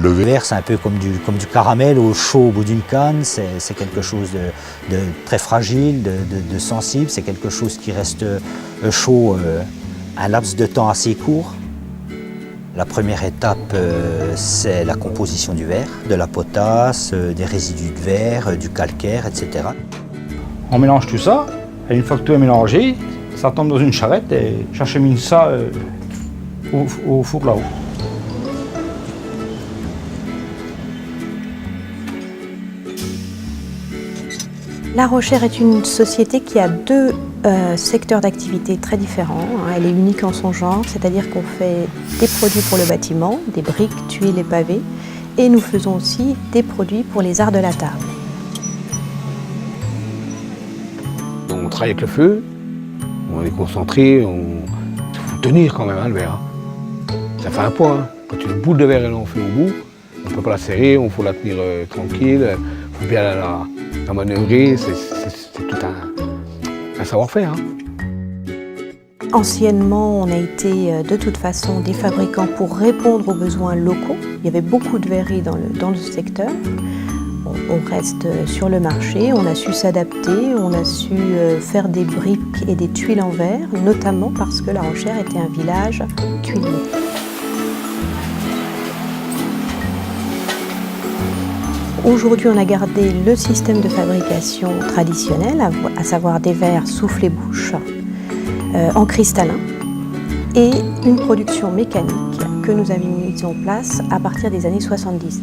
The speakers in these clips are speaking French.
Le verre, c'est un peu comme du caramel au chaud au bout d'une canne. C'est quelque chose de très fragile, de sensible. C'est quelque chose qui reste chaud un laps de temps assez court. La première étape, c'est la composition du verre, de la potasse, des résidus de verre, du calcaire, etc. On mélange tout ça, et une fois que tout est mélangé, ça tombe dans une charrette et j'achemine ça au four là-haut. La Rochère est une société qui a deux secteurs d'activité très différents. Elle est unique en son genre, c'est-à-dire qu'on fait des produits pour le bâtiment, des briques, tuiles et pavés, et nous faisons aussi des produits pour les arts de la table. On travaille avec le feu, on est concentré, il faut tenir quand même le verre. Ça fait un poids. Quand une boule de verre est lancée au bout, on ne peut pas la serrer, il faut la tenir tranquille, il faut bien la manœuvrer, c'est tout un savoir-faire. Anciennement, on a été de toute façon des fabricants pour répondre aux besoins locaux. Il y avait beaucoup de verreries dans le secteur. On reste sur le marché, on a su s'adapter, on a su faire des briques et des tuiles en verre, notamment parce que La Rochère était un village tuilier. Aujourd'hui, on a gardé le système de fabrication traditionnel, à savoir des verres soufflés-bouche en cristallin et une production mécanique que nous avions mise en place à partir des années 70.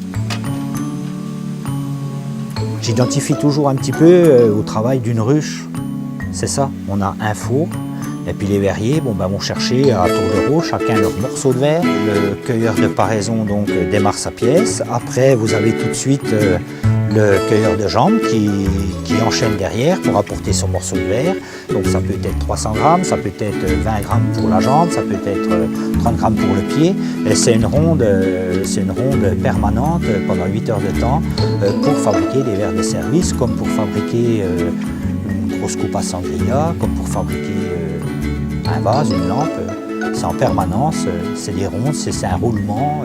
J'identifie toujours un petit peu au travail d'une ruche. C'est ça, on a un four, et puis les verriers vont chercher à tour de rôle chacun leur morceau de verre. Le cueilleur de paraison donc démarre sa pièce. Après, vous avez tout de suite le cueilleur de jambes qui enchaîne derrière pour apporter son morceau de verre. Donc ça peut être 300 grammes, ça peut être 20 grammes pour la jambe, ça peut être 30 grammes pour le pied. Et c'est une ronde permanente pendant 8 heures de temps pour fabriquer des verres de service, comme pour fabriquer une grosse coupe à sangria, comme pour fabriquer un vase, une lampe. C'est en permanence, c'est des rondes, c'est un roulement,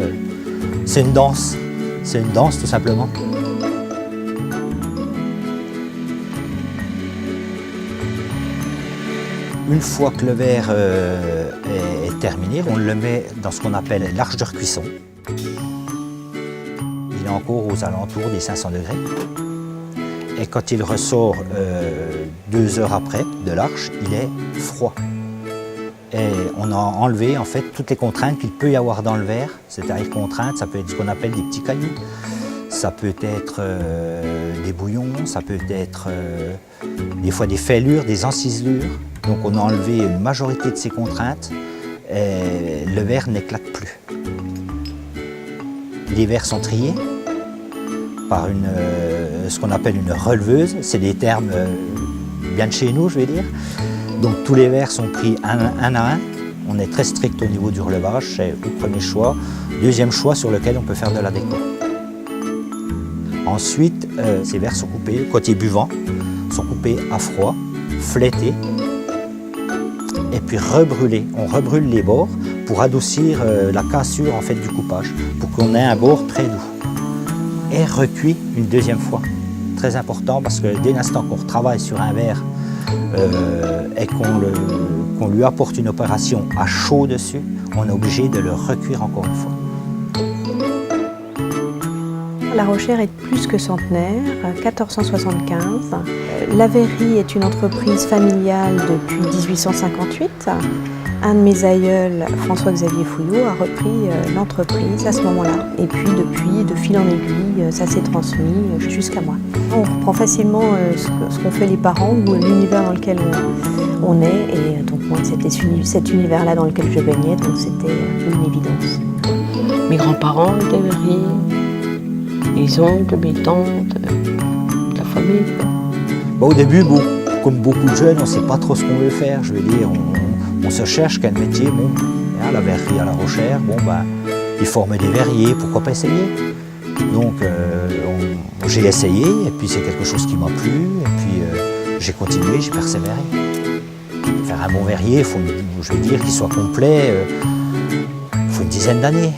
c'est une danse. C'est une danse tout simplement. Une fois que le verre est terminé, on le met dans ce qu'on appelle l'arche de cuisson. Il est encore aux alentours des 500 degrés. Et quand il ressort 2 heures après de l'arche, il est froid. Et on a enlevé en fait toutes les contraintes qu'il peut y avoir dans le verre. C'est-à-dire contraintes, ça peut être ce qu'on appelle des petits cailloux. Ça peut être des bouillons, ça peut être des fois des fêlures, des enciselures. Donc on a enlevé une majorité de ces contraintes et le verre n'éclate plus. Les verres sont triés par ce qu'on appelle une releveuse. C'est des termes bien de chez nous, je vais dire. Donc tous les verres sont pris un à un. On est très strict au niveau du relevage, c'est le premier choix. Deuxième choix sur lequel on peut faire de la déco. Ensuite, ces verres sont coupés, côté buvant, sont coupés à froid, flétés, et puis rebrûlés. On rebrûle les bords pour adoucir la cassure en fait, du coupage, pour qu'on ait un bord très doux. Et recuit une deuxième fois. Très important parce que dès l'instant qu'on retravaille sur un verre et qu'on lui apporte une opération à chaud dessus, on est obligé de le recuire encore une fois. La Rochère est plus que centenaire, 1475. La verrerie est une entreprise familiale depuis 1858. Un de mes aïeuls, François-Xavier Fouillot, a repris l'entreprise à ce moment-là. Et puis depuis, de fil en aiguille, ça s'est transmis jusqu'à moi. On reprend facilement ce qu'ont fait les parents ou l'univers dans lequel on est. Et donc moi, c'était cet univers-là dans lequel je baignais, donc c'était une évidence. Mes grands-parents étaient verriers. Les oncles, mes tantes, la famille. Au début, comme beaucoup de jeunes, on ne sait pas trop ce qu'on veut faire. Je veux dire, on se cherche quel métier. La verrerie à La Rochère, ils forment des verriers, pourquoi pas essayer? Donc j'ai essayé, et puis c'est quelque chose qui m'a plu, et puis j'ai continué, j'ai persévéré. Faire un bon verrier, je veux dire, qu'il soit complet, il faut une dizaine d'années.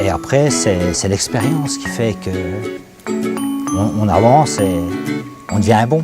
Et après, c'est l'expérience qui fait qu'on avance et on devient bon.